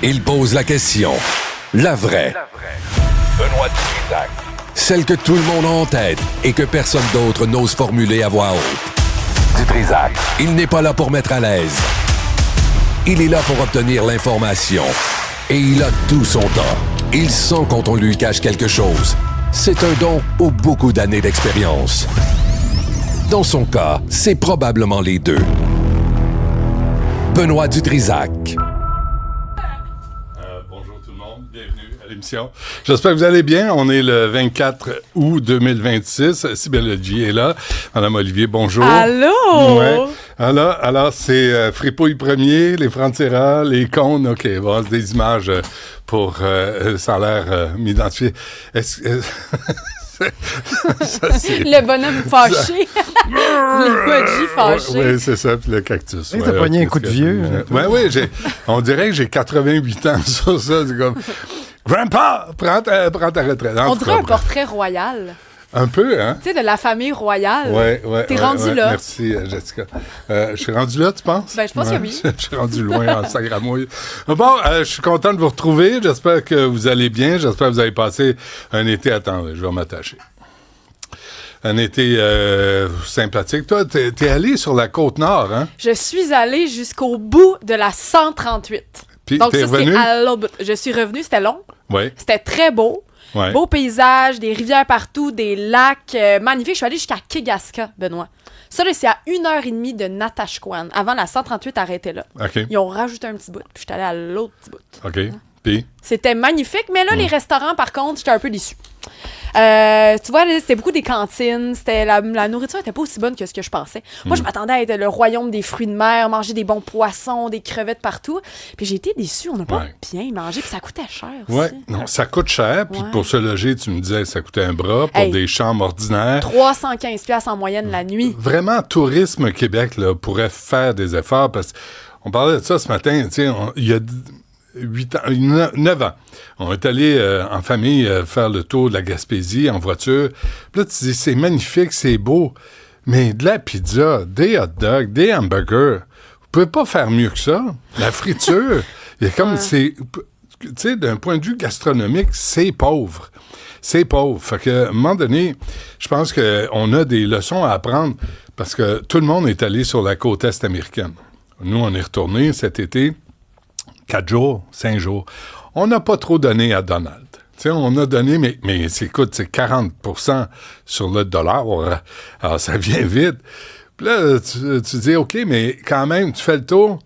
Il pose la question. La vraie. Benoît Dutrisac. Celle que tout le monde a en tête et que personne d'autre n'ose formuler à voix haute. Dutrisac. Il n'est pas là pour mettre à l'aise. Il est là pour obtenir l'information. Et il a tout son temps. Il sent quand on lui cache quelque chose. C'est un don ou beaucoup d'années d'expérience. Dans son cas, c'est probablement les deux. Benoît Dutrisac. Bonjour tout le monde, bienvenue à l'émission. J'espère que vous allez bien. On est le 24 août 2026. Cybelle Ledgy est là. Madame Olivier, bonjour. Allô? Ouais. Alors c'est Fripouille premier, les Francs-Tireurs, les cônes. OK, bon, c'est des images pour... ça a l'air m'identifier. Ça, c'est... Le bonhomme fâché. L'emoji fâché. Oui, c'est ça, puis le cactus. T'as pogné un coup de vieux. Oui, on dirait que j'ai 88 ans sur ça. C'est comme, Grandpa, prends ta retraite. On dirait un portrait royal. Un peu, hein? Tu sais, de la famille royale. Oui. T'es rendu là. Merci, Jessica. Je suis rendu là, tu penses? Ben, je pense que oui. Je suis rendu loin en sagramouille. Bon, je suis content de vous retrouver. J'espère que vous allez bien. J'espère que vous avez passé un été... Attends, je vais m'attacher. Un été sympathique. Toi, t'es allé sur la Côte-Nord, hein? Je suis allée jusqu'au bout de la 138. Puis, donc, t'es ça, revenu? c'est à l'autre bout. Je suis revenue, c'était long. Oui. C'était très beau. Ouais. Beau paysage, des rivières partout, des lacs magnifiques. Je suis allée jusqu'à Kegaska, Benoît. Ça, là, c'est à 1h30 de Natashquan. Avant, la 138 arrêtait là. OK. Ils ont rajouté un petit bout, puis je suis allée à l'autre petit bout. OK. Puis? C'était magnifique, mais là, les restaurants, par contre, j'étais un peu déçue. Tu vois, là, c'était beaucoup des cantines. La nourriture était pas aussi bonne que ce que je pensais. Moi, je m'attendais à être le royaume des fruits de mer, manger des bons poissons, des crevettes partout. Puis j'ai été déçue. On n'a pas bien mangé, puis ça coûtait cher aussi. Oui, non, ça coûte cher. Puis pour se loger, tu me disais, ça coûtait un bras. Pour des chambres ordinaires. 315$ en moyenne la nuit. Vraiment, Tourisme Québec là, pourrait faire des efforts parce qu'on parlait de ça ce matin. Tu sais, il y a 9 ans. On est allé en famille faire le tour de la Gaspésie en voiture. Puis là, tu dis, c'est magnifique, c'est beau, mais de la pizza, des hot dogs, des hamburgers, vous pouvez pas faire mieux que ça. La friture, il y a comme, tu sais, d'un point de vue gastronomique, c'est pauvre. C'est pauvre. Fait qu'à un moment donné, je pense qu'on a des leçons à apprendre parce que tout le monde est allé sur la côte est américaine. Nous, on est retournés cet été. 4 jours, 5 jours. On n'a pas trop donné à Donald. T'sais, on a donné, mais écoute, c'est 40% sur le dollar. Alors, ça vient vite. Puis là, tu dis, OK, mais quand même, tu fais le tour.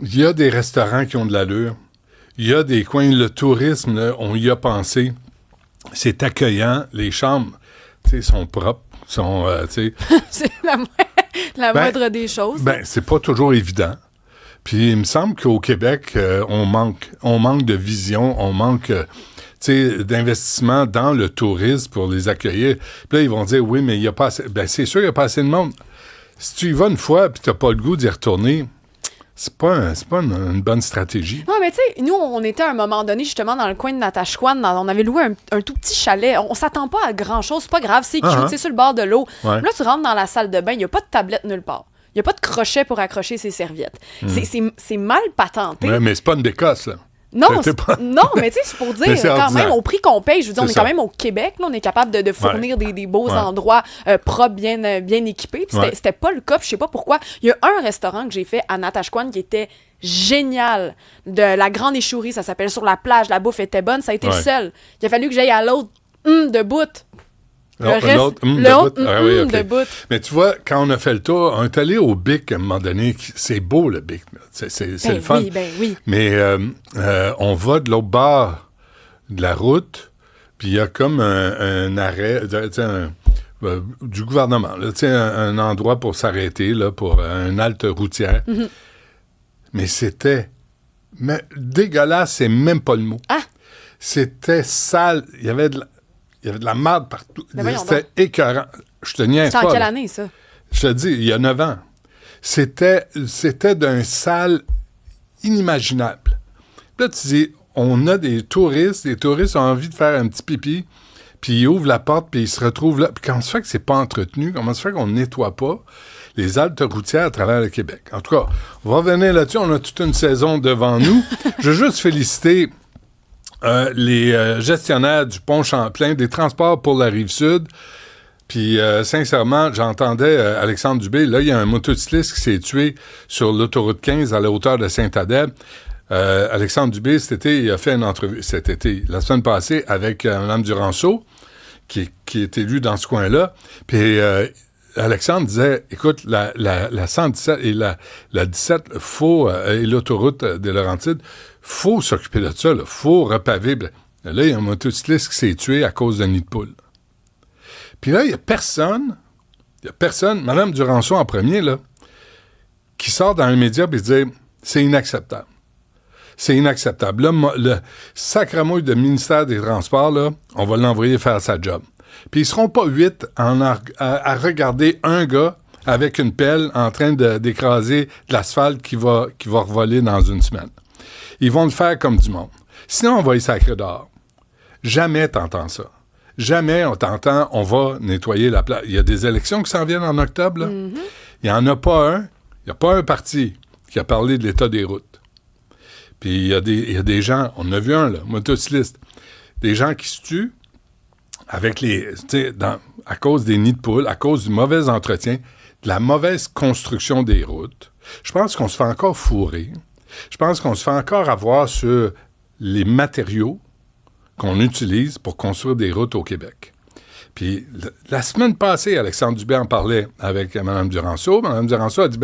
Il y a des restaurants qui ont de l'allure. Il y a des coins, le tourisme, là, on y a pensé. C'est accueillant. Les chambres, sont propres. C'est la moindre des choses. Ben, c'est pas toujours évident. Puis il me semble qu'au Québec, on manque de vision, on manque d'investissement dans le tourisme pour les accueillir. Puis là, ils vont dire, oui, mais il n'y a pas assez... Ben, c'est sûr qu'il n'y a pas assez de monde. Si tu y vas une fois et tu n'as pas le goût d'y retourner, c'est pas une bonne stratégie. Non, mais tu sais, nous, on était à un moment donné, justement, dans le coin de Natashquan. On avait loué un tout petit chalet. On s'attend pas à grand-chose. C'est pas grave, c'est cute, c'est sur le bord de l'eau. Ouais. Là, tu rentres dans la salle de bain, il n'y a pas de tablette nulle part. Il n'y a pas de crochet pour accrocher ses serviettes. C'est mal patenté. Ouais, mais c'est pas une bécasse, là. Non, pas... non, mais tu sais, c'est pour dire, quand ordinaire. même, au prix qu'on paye, je veux dire, on est ça. quand même au Québec, là, on est capable de fournir des beaux endroits propres, bien équipés. Puis c'était pas le cas, puis je sais pas pourquoi. Il y a un restaurant que j'ai fait à Natashquan qui était génial, de la Grande Échourie, ça s'appelle, sur la plage, la bouffe était bonne, ça a été le seul. Il a fallu que j'aille à l'autre de bout. De bout. Mais tu vois, quand on a fait le tour, on est allé au Bic à un moment donné. C'est beau, le Bic. C'est le fun. Oui. Mais on va de l'autre bord de la route, puis il y a comme un arrêt du gouvernement. Là, un endroit pour s'arrêter, là, pour une halte routière. Mm-hmm. Mais c'était dégueulasse, c'est même pas le mot. Ah! C'était sale. Il y avait de la marde partout. C'était écœurant. Je te niaise pas. C'était en quelle année, ça? Je te dis, il y a 9 ans. C'était d'un sale inimaginable. Puis là, tu dis, on a des touristes ont envie de faire un petit pipi, puis il ouvre la porte, puis il se retrouve là. Puis comment se fait que c'est pas entretenu? Comment se fait qu'on nettoie pas les haltes routières à travers le Québec? En tout cas, on va revenir là-dessus. On a toute une saison devant nous. Je veux juste féliciter les gestionnaires du pont Champlain, des transports pour la Rive-Sud. Puis, sincèrement, j'entendais Alexandre Dubé. Là, il y a un motocycliste qui s'est tué sur l'autoroute 15 à la hauteur de Saint-Adèle. Alexandre Dubé, il a fait une entrevue la semaine passée, avec Mme Duranceau, qui est élue dans ce coin-là. Puis, Alexandre disait, écoute, la 117 et la 17, et l'autoroute des Laurentides, faut s'occuper de ça, il faut repaver. Là, il y a un motocycliste qui s'est tué à cause d'un nid de poule. Puis là, il y a personne, Mme Duranceau en premier, là, qui sort dans les médias et dit « C'est inacceptable. C'est inacceptable. » Là, le sacramouille de ministère des Transports, là, on va l'envoyer faire sa job. Puis ils seront pas 8 à regarder un gars avec une pelle en train d'écraser de l'asphalte qui va revoler dans une semaine. Ils vont le faire comme du monde. Sinon, on va y sacrer dehors. Jamais t'entends ça. Jamais on t'entend, on va nettoyer la place. Il y a des élections qui s'en viennent en octobre, là. Mm-hmm. Il n'y en a pas un. Il n'y a pas un parti qui a parlé de l'état des routes. Puis il y a des gens, on en a vu un, là, motocycliste, des gens qui se tuent avec à cause des nids de poules, à cause du mauvais entretien, de la mauvaise construction des routes. Je pense qu'on se fait encore fourrer. Je pense qu'on se fait encore avoir sur les matériaux qu'on utilise pour construire des routes au Québec. Puis, la semaine passée, Alexandre Dubé en parlait avec Mme Duranceau. Mme Duranceau a dit,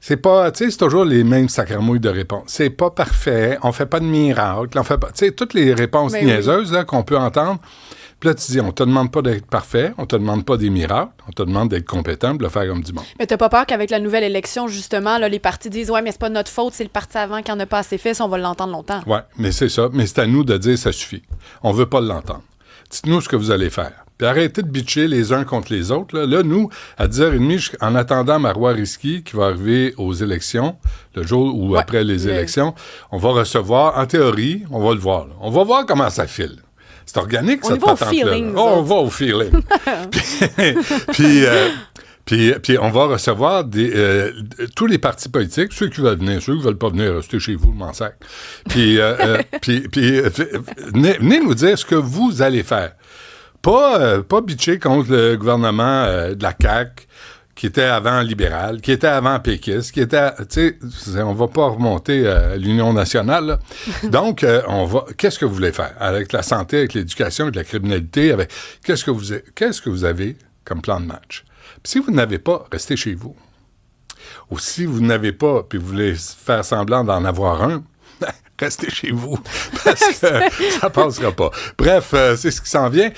c'est pas, c'est toujours les mêmes sacramouilles de réponse. C'est pas parfait, on fait pas de miracle, on fait pas, toutes les réponses niaiseuses là, qu'on peut entendre. Puis là, tu dis, on te demande pas d'être parfait, on te demande pas des miracles, on te demande d'être compétent, de le faire comme du monde. Mais t'as pas peur qu'avec la nouvelle élection, justement, là, les partis disent, ouais, mais c'est pas notre faute, c'est le parti avant qui en a pas assez fait, ça, on va l'entendre longtemps. Ouais, mais c'est ça. Mais c'est à nous de dire, ça suffit. On veut pas l'entendre. Dites-nous ce que vous allez faire. Puis arrêtez de bitcher les uns contre les autres. Là, nous, à 10h30, en attendant Marois Risky, qui va arriver aux élections, le jour ou après les élections, on va recevoir, en théorie, on va le voir. Là. On va voir comment ça file. C'est organique, cette patente-là. On va au feeling. Puis on va recevoir tous les partis politiques, ceux qui veulent venir, ceux qui ne veulent pas venir, restez chez vous, le mansac. Puis venez nous dire ce que vous allez faire. Pas bitcher contre le gouvernement de la CAQ, qui était avant libéral, qui était avant péquiste, qui était, on va pas remonter à l'Union nationale, là. Donc, qu'est-ce que vous voulez faire? Avec la santé, avec l'éducation, avec la criminalité, qu'est-ce que vous avez comme plan de match? Puis si vous n'avez pas, restez chez vous. Ou si vous n'avez pas, puis vous voulez faire semblant d'en avoir un, restez chez vous, parce que ça passera pas. Bref, c'est ce qui s'en vient.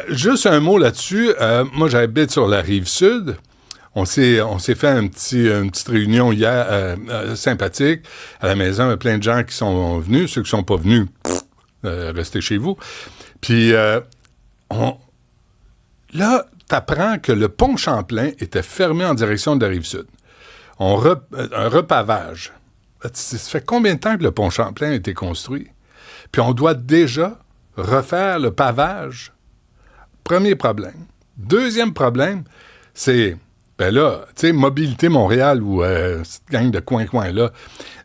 Juste un mot là-dessus. Moi, j'habite sur la Rive-Sud. On s'est fait une petite réunion hier sympathique à la maison. Il y a plein de gens qui sont venus. Ceux qui ne sont pas venus, restez chez vous. Puis là, tu apprends que le pont Champlain était fermé en direction de la Rive-Sud. Un repavage. Ça fait combien de temps que le pont Champlain a été construit? Puis on doit déjà refaire le pavage. Premier problème. Deuxième problème, c'est... là, tu sais, Mobilité Montréal ou cette gang de coin-coin-là,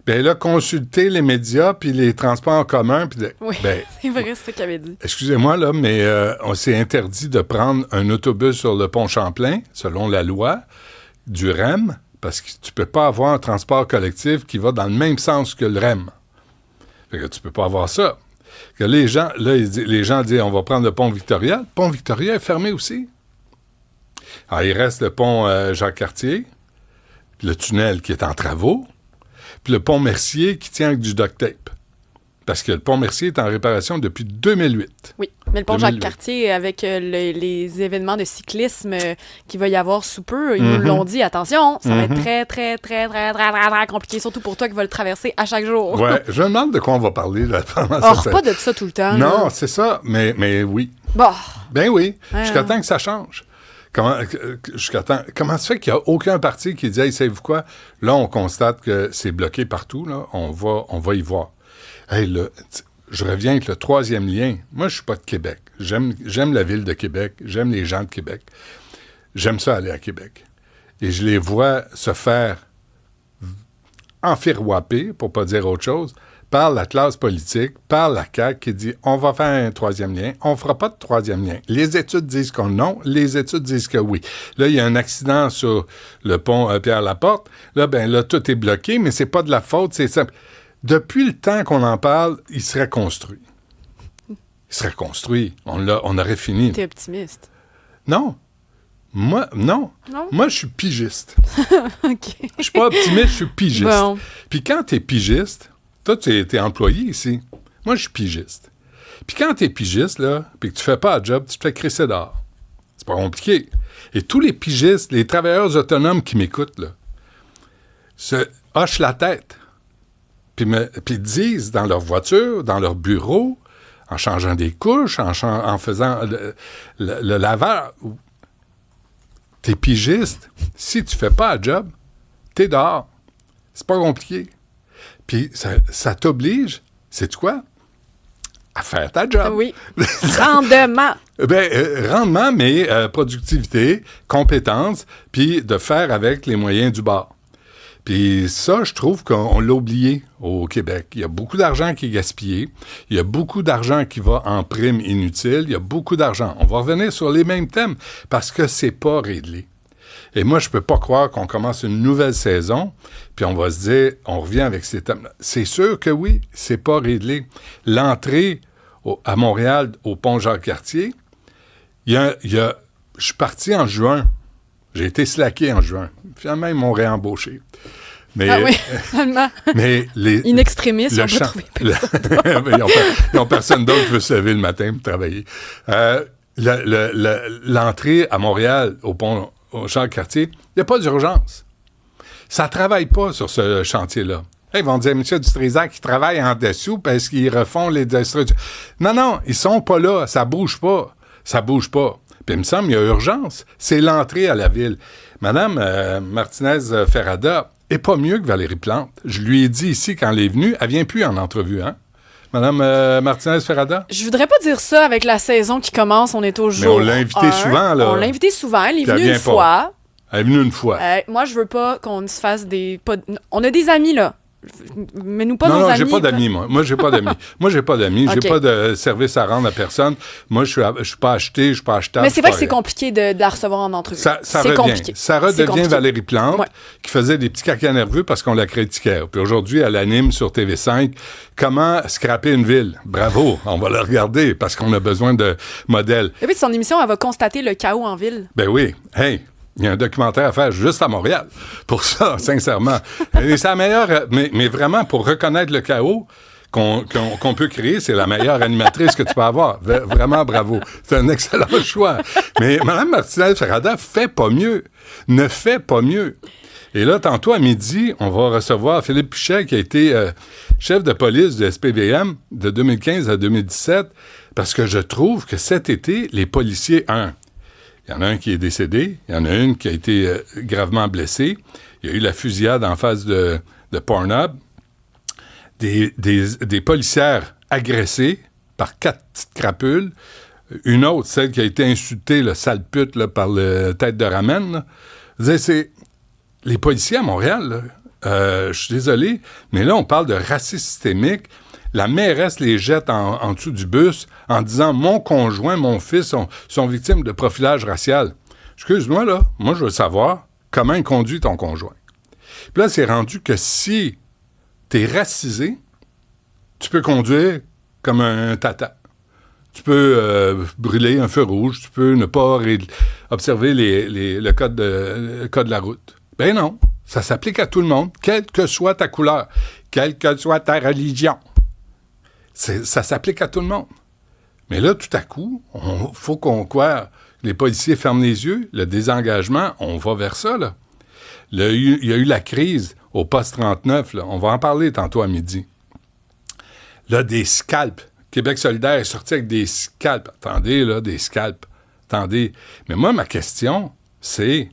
là, consulter les médias puis les transports en commun. Oui, c'est vrai, c'est ce qu'il avait dit. Excusez-moi, là, mais on s'est interdit de prendre un autobus sur le pont Champlain, selon la loi du REM, parce que tu peux pas avoir un transport collectif qui va dans le même sens que le REM. Fait que tu peux pas avoir ça. Que les gens disent, on va prendre le pont Victoria. Le pont Victoria est fermé aussi. Alors, il reste le pont Jacques-Cartier, le tunnel qui est en travaux, puis le pont Mercier qui tient avec du duct tape. Parce que le pont Mercier est en réparation depuis 2008. Oui, mais le pont Jacques-Cartier, avec les événements de cyclisme qu'il va y avoir sous peu, ils nous l'ont dit, attention, ça va être très, très, très, très, très, très, très compliqué, surtout pour toi qui vas le traverser à chaque jour. Ouais, je me demande de quoi on va parler là, pendant pas de ça tout le temps. Non, là. C'est ça, mais oui. Bon. Ben oui, jusqu'à temps que ça change. Comment se fait qu'il n'y a aucun parti qui dit « Hey, savez-vous quoi? Là, on constate que c'est bloqué partout, là. On va y voir. » Hey, là, je reviens avec le troisième lien. Moi, je suis pas de Québec. J'aime la ville de Québec. J'aime les gens de Québec. J'aime ça aller à Québec. Et je les vois se faire enfirouaper, pour pas dire autre chose, par la classe politique, par la CAQ qui dit « on va faire un troisième lien, on fera pas de troisième lien ». Les études disent que non, les études disent que oui. Là, il y a un accident sur le pont Pierre-Laporte. Là, tout est bloqué, mais c'est pas de la faute, c'est simple. Depuis le temps qu'on en parle, il serait construit. Il serait construit. On aurait fini. T'es optimiste. Non. Moi, non. Non? Moi, je suis pigiste. OK. Je suis pas optimiste, je suis pigiste. Bon. Puis quand t'es pigiste, toi, t'es employé ici. Moi, je suis pigiste. Puis quand t'es pigiste, là, puis que tu fais pas un job, tu te fais crisser dehors. C'est pas compliqué. Et tous les pigistes, les travailleurs autonomes qui m'écoutent, là, se hochent la tête. Puis disent dans leur voiture, dans leur bureau, en changeant des couches, en faisant le lavage. T'es pigiste. Si tu fais pas un job, t'es dehors. C'est pas compliqué. Puis ça t'oblige, sais-tu quoi? À faire ta job. Oui. Rendement. Rendement, mais productivité, compétence, puis de faire avec les moyens du bord. Puis ça, je trouve qu'on l'a oublié au Québec. Il y a beaucoup d'argent qui est gaspillé. Il y a beaucoup d'argent qui va en primes inutiles. Il y a beaucoup d'argent. On va revenir sur les mêmes thèmes parce que c'est pas réglé. Et moi, je peux pas croire qu'on commence une nouvelle saison, puis on va se dire, on revient avec ces thèmes. C'est sûr que oui, c'est pas réglé. L'entrée à Montréal, au pont Jacques-Cartier, je suis parti en juin. J'ai été slacké en juin. Finalement, ils m'ont réembauché. Mais, ah oui, finalement. Mais In extremis, ils ont pas trouvé personne. Ils n'ont personne d'autre qui veut se lever le matin pour travailler. L'entrée à Montréal, au pont Jacques-Cartier, il n'y a pas d'urgence. Ça ne travaille pas sur ce chantier-là. Là, ils vont dire, M. Dutrisac, ils travaillent en dessous parce qu'ils refont les structures. Non, ils sont pas là. Ça bouge pas. Ça bouge pas. Puis il me semble qu'il y a urgence. C'est l'entrée à la ville. Madame Martinez-Ferrada est pas mieux que Valérie Plante. Je lui ai dit ici, quand elle est venue, elle vient plus en entrevue, hein? Madame Martinez-Ferrada? Je voudrais pas dire ça avec la saison qui commence. On est au jour Mais on l'a invitée souvent, là. On l'a invitée souvent. Elle est Puis venue une fois. Elle est venue une fois. Moi, je veux pas qu'on se fasse des... On a des amis, là. Mais nous pas nos amis. Non, j'ai pas d'amis, moi. Moi, j'ai pas d'amis. Okay. J'ai pas de service à rendre à personne. Moi, je suis pas acheté, je suis pas achetable. Mais c'est vrai que c'est compliqué de la recevoir en entrevue. C'est compliqué. Ça redevient Valérie Plante, ouais, qui faisait des petits caca nerveux parce qu'on la critiquait. Puis aujourd'hui, elle anime sur TV5 comment scraper une ville. Bravo, on va la regarder parce qu'on a besoin de modèles. Et puis, son émission, elle va constater le chaos en ville. Ben oui. Hey! Il y a un documentaire à faire juste à Montréal pour ça, sincèrement. Et c'est la meilleure, mais vraiment, pour reconnaître le chaos qu'on peut créer, c'est la meilleure animatrice que tu peux avoir. Vraiment, bravo. C'est un excellent choix. Mais Mme Martinez-Ferrada fait pas mieux. Ne fait pas mieux. Et là, tantôt à midi, on va recevoir Philippe Pichet, qui a été chef de police du SPVM de 2015 à 2017, parce que je trouve que cet été, les policiers, il y en a un qui est décédé. Il y en a une qui a été gravement blessée. Il y a eu la fusillade en face de Pornhub. Des policières agressées par 4 petites crapules. Une autre, celle qui a été insultée, le sale pute, là, par le tête de ramen. C'est les policiers à Montréal. Je suis désolé, mais là, on parle de racisme systémique. La mairesse les jette en dessous du bus en disant « Mon conjoint, mon fils sont victimes de profilage racial. » Excuse-moi, là. Moi, je veux savoir comment il conduit ton conjoint. Puis là, c'est rendu que si t'es racisé, tu peux conduire comme un tata. Tu peux brûler un feu rouge. Tu peux ne pas observer le code de la route. Ben non. Ça s'applique à tout le monde, quelle que soit ta couleur, quelle que soit ta religion. Ça s'applique à tout le monde. Mais là, tout à coup, il faut les policiers ferment les yeux, le désengagement, on va vers ça, là. Il y a eu la crise au poste 39, là. On va en parler tantôt à midi. Là, des scalps. Québec solidaire est sorti avec des scalps. Attendez, là, des scalps. Attendez. Mais moi, ma question, c'est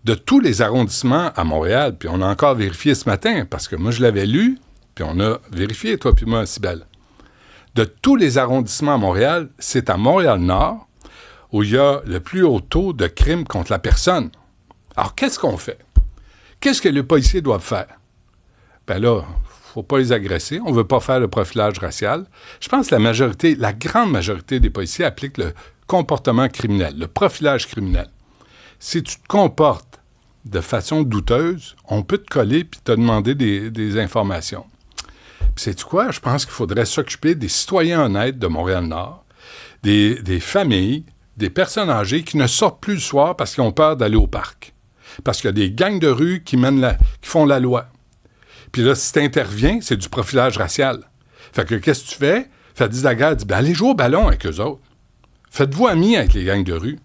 de tous les arrondissements à Montréal, puis on a encore vérifié ce matin, parce que moi, je l'avais lu, puis on a vérifié, toi puis moi, Cybèle. de tous les arrondissements à Montréal, c'est à Montréal-Nord où il y a le plus haut taux de crimes contre la personne. Alors, qu'est-ce qu'on fait? Qu'est-ce que les policiers doivent faire? Ben là, il ne faut pas les agresser. On ne veut pas faire le profilage racial. Je pense que la grande majorité des policiers appliquent le comportement criminel, le profilage criminel. Si tu te comportes de façon douteuse, on peut te coller et te demander des informations. Puis sais-tu quoi? Je pense qu'il faudrait s'occuper des citoyens honnêtes de Montréal-Nord, des familles, des personnes âgées qui ne sortent plus le soir parce qu'ils ont peur d'aller au parc. Parce qu'il y a des gangs de rue qui font la loi. Puis là, si tu interviens, c'est du profilage racial. Fait que qu'est-ce que tu fais? Fadi Daguerre dit, allez jouer au ballon avec eux autres. Faites-vous amis avec les gangs de rue.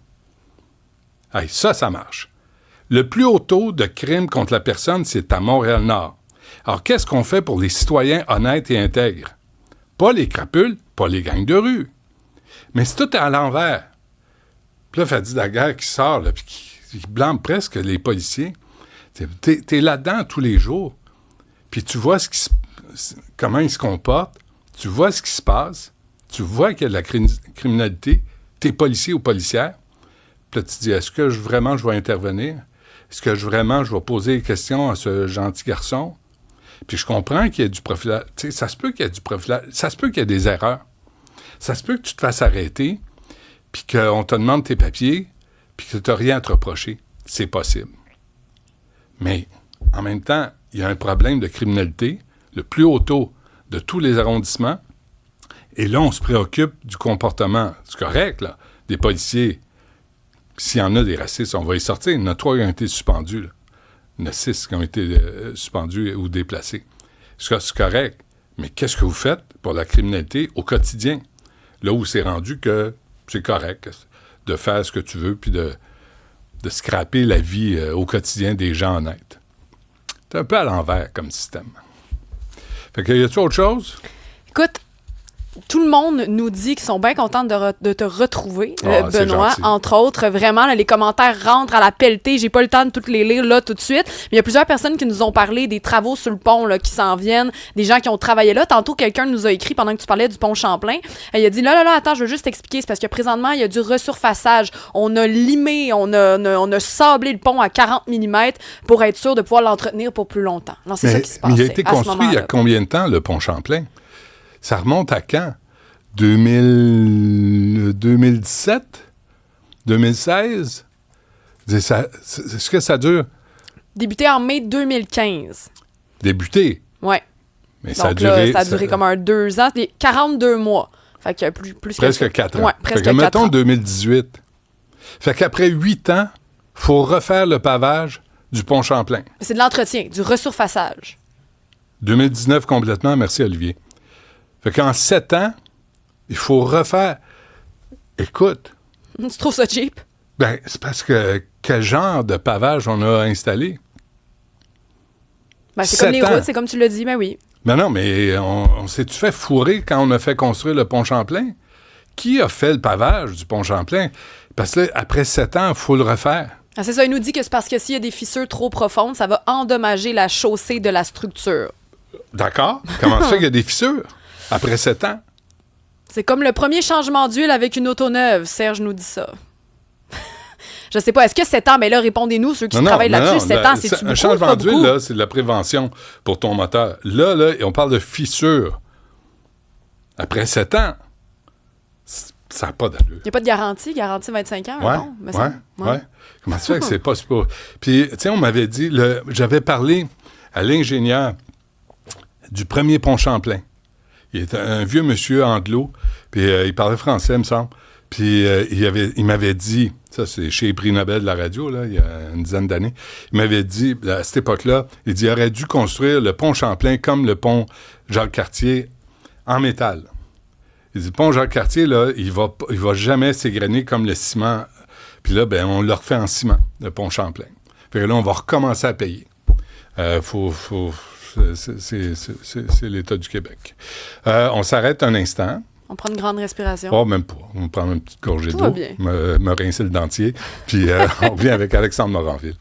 Hey, ça marche. Le plus haut taux de crimes contre la personne, c'est à Montréal-Nord. Alors, qu'est-ce qu'on fait pour les citoyens honnêtes et intègres? Pas les crapules, pas les gangs de rue. Mais c'est tout à l'envers. Puis là, Fadi Daguerre qui sort, là, puis qui blâme presque les policiers. T'es là-dedans tous les jours. Puis tu vois comment ils se comportent. Tu vois ce qui se passe. Tu vois qu'il y a de la criminalité. T'es policier ou policière. Puis là, tu te dis, est-ce que vraiment je vais intervenir? Est-ce que vraiment je vais poser des questions à ce gentil garçon? Puis je comprends qu'il y a du profilage. Tu sais, ça se peut qu'il y ait du profilage. Ça se peut qu'il y ait des erreurs. Ça se peut que tu te fasses arrêter, puis qu'on te demande tes papiers, puis que tu n'as rien à te reprocher. C'est possible. Mais, en même temps, il y a un problème de criminalité, le plus haut taux de tous les arrondissements, et là, on se préoccupe du comportement, c'est correct, là, des policiers. Puis s'il y en a des racistes, on va y sortir. Il y en a 3 qui ont été suspendus, là. Il y en a 6 qui ont été suspendus ou déplacés. C'est correct. Mais qu'est-ce que vous faites pour la criminalité au quotidien? Là où c'est rendu que c'est correct de faire ce que tu veux puis de scraper la vie au quotidien des gens honnêtes. C'est un peu à l'envers comme système. Fait que, y a-tu autre chose? Écoute, tout le monde nous dit qu'ils sont bien contents de te retrouver, Benoît. Entre autres, vraiment, là, les commentaires rentrent à la pelletée. J'ai pas le temps de toutes les lire là tout de suite. Mais il y a plusieurs personnes qui nous ont parlé des travaux sur le pont là, qui s'en viennent, des gens qui ont travaillé là. Tantôt, quelqu'un nous a écrit pendant que tu parlais du pont Champlain. Il a dit là, attends, je veux juste t'expliquer. C'est parce que présentement, il y a du resurfaçage. On a limé, on a sablé le pont à 40 mm pour être sûr de pouvoir l'entretenir pour plus longtemps. Alors, c'est ça qui se passe. Il a été construit il y a combien de temps, le pont Champlain? Ça remonte à quand? 2017? 2016? Est-ce que ça dure? Débuté en mai 2015. Débuté? Oui. Mais donc, ça a duré comme 2 ans. 42 mois. Fait que plus presque 4 ans. Ouais, presque fait que, 4 mettons ans. 2018. Fait qu'après 8 ans, il faut refaire le pavage du pont Champlain. C'est de l'entretien, du resurfaçage. 2019 complètement, merci Olivier. Fait qu'en 7 ans, il faut refaire. Écoute. Tu trouves ça cheap? Ben, c'est parce que quel genre de pavage on a installé? Ben, c'est comme les routes, c'est comme tu l'as dit, ben oui. Ben non, mais on s'est-tu fait fourrer quand on a fait construire le pont Champlain? Qui a fait le pavage du pont Champlain? Parce que là, après 7 ans, il faut le refaire. Ah, c'est ça, il nous dit que c'est parce que s'il y a des fissures trop profondes, ça va endommager la chaussée de la structure. D'accord. Comment ça fait qu'il y a des fissures après 7 ans? C'est comme le premier changement d'huile avec une auto neuve. Serge nous dit ça. Je sais pas. Est-ce que 7 ans, mais là, répondez-nous, ceux qui travaillent là-dessus, 7 ans, c'est-tu beaucoup? Un changement d'huile, là, c'est de la prévention pour ton moteur. Là, on parle de fissures. Après 7 ans, ça n'a pas d'allure. Il n'y a pas de garantie? Garantie 25 ans? Ouais, ouais. Comment ça fait que c'est pas super? Puis, tu sais, on m'avait dit, j'avais parlé à l'ingénieur du premier pont Champlain. Il était un vieux monsieur anglo, puis il parlait français, il me semble. Puis il m'avait dit, ça c'est chez les prix Nobel de la radio, là, il y a une dizaine d'années, il m'avait dit, à cette époque-là, il dit, il aurait dû construire le pont Champlain comme le pont Jacques-Cartier en métal. Il dit, le pont Jacques-Cartier, là, il va jamais s'égrener comme le ciment. Puis là, ben, on le refait en ciment, le pont Champlain. Fait que là, on va recommencer à payer. C'est l'État du Québec. On s'arrête un instant. On prend une grande respiration. Oh, même pas. On prend une petite gorgée d'eau. Tout va bien. Me rincer le dentier. Puis on revient avec Alexandre Moranville.